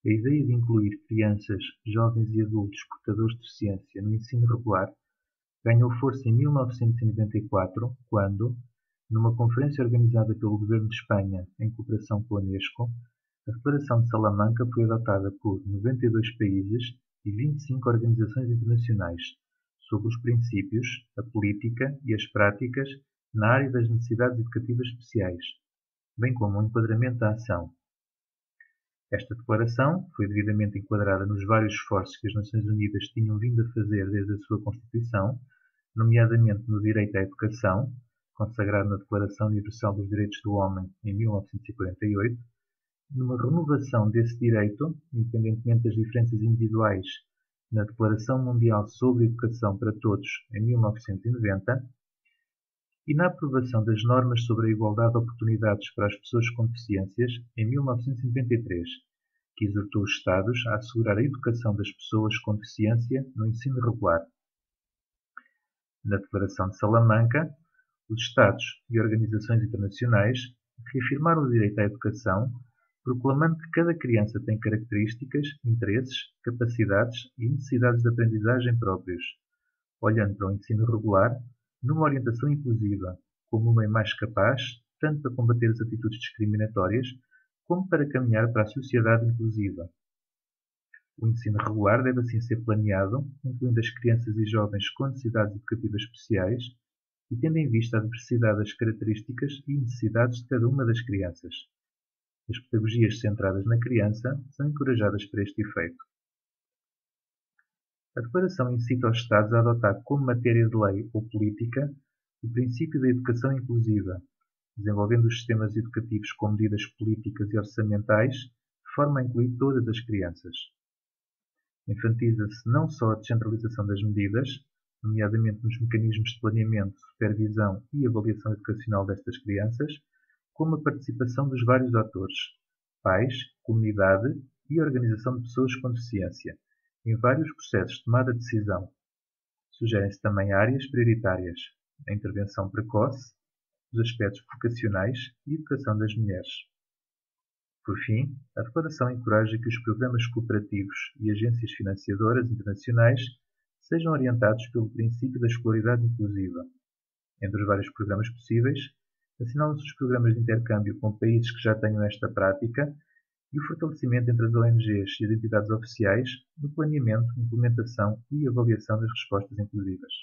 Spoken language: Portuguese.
A ideia de incluir crianças, jovens e adultos portadores de deficiência no ensino regular ganhou força em 1994, quando, numa conferência organizada pelo Governo de Espanha em cooperação com a Unesco, a Declaração de Salamanca foi adotada por 92 países e 25 organizações internacionais sobre os princípios, a política e as práticas na área das necessidades educativas especiais, bem como o enquadramento da ação. Esta declaração foi devidamente enquadrada nos vários esforços que as Nações Unidas tinham vindo a fazer desde a sua constituição, nomeadamente no direito à educação, consagrado na Declaração Universal dos Direitos do Homem em 1948, numa renovação desse direito, independentemente das diferenças individuais, na Declaração Mundial sobre a Educação para Todos em 1990, e na aprovação das normas sobre a igualdade de oportunidades para as pessoas com deficiências em 1993, que exortou os Estados a assegurar a educação das pessoas com deficiência no ensino regular. Na Declaração de Salamanca, os Estados e organizações internacionais reafirmaram o direito à educação, proclamando que cada criança tem características, interesses, capacidades e necessidades de aprendizagem próprios, olhando para o ensino regular numa orientação inclusiva, como um meio mais capaz, tanto para combater as atitudes discriminatórias, como para caminhar para a sociedade inclusiva. O ensino regular deve assim ser planeado, incluindo as crianças e jovens com necessidades educativas especiais e tendo em vista a diversidade das características e necessidades de cada uma das crianças. As pedagogias centradas na criança são encorajadas para este efeito. A Declaração incita os Estados a adotar como matéria de lei ou política o princípio da educação inclusiva, desenvolvendo os sistemas educativos com medidas políticas e orçamentais de forma a incluir todas as crianças. Enfatiza-se não só a descentralização das medidas, nomeadamente nos mecanismos de planeamento, supervisão e avaliação educacional destas crianças, como a participação dos vários atores, pais, comunidade e organização de pessoas com deficiência, em vários processos de tomada de decisão. Sugerem-se também áreas prioritárias: a intervenção precoce, os aspectos vocacionais e a educação das mulheres. Por fim, a Declaração encoraja que os programas cooperativos e agências financiadoras internacionais sejam orientados pelo princípio da escolaridade inclusiva. Entre os vários programas possíveis, assinalam-se os programas de intercâmbio com países que já tenham esta prática e o fortalecimento entre as ONGs e as entidades oficiais no planeamento, implementação e avaliação das respostas inclusivas.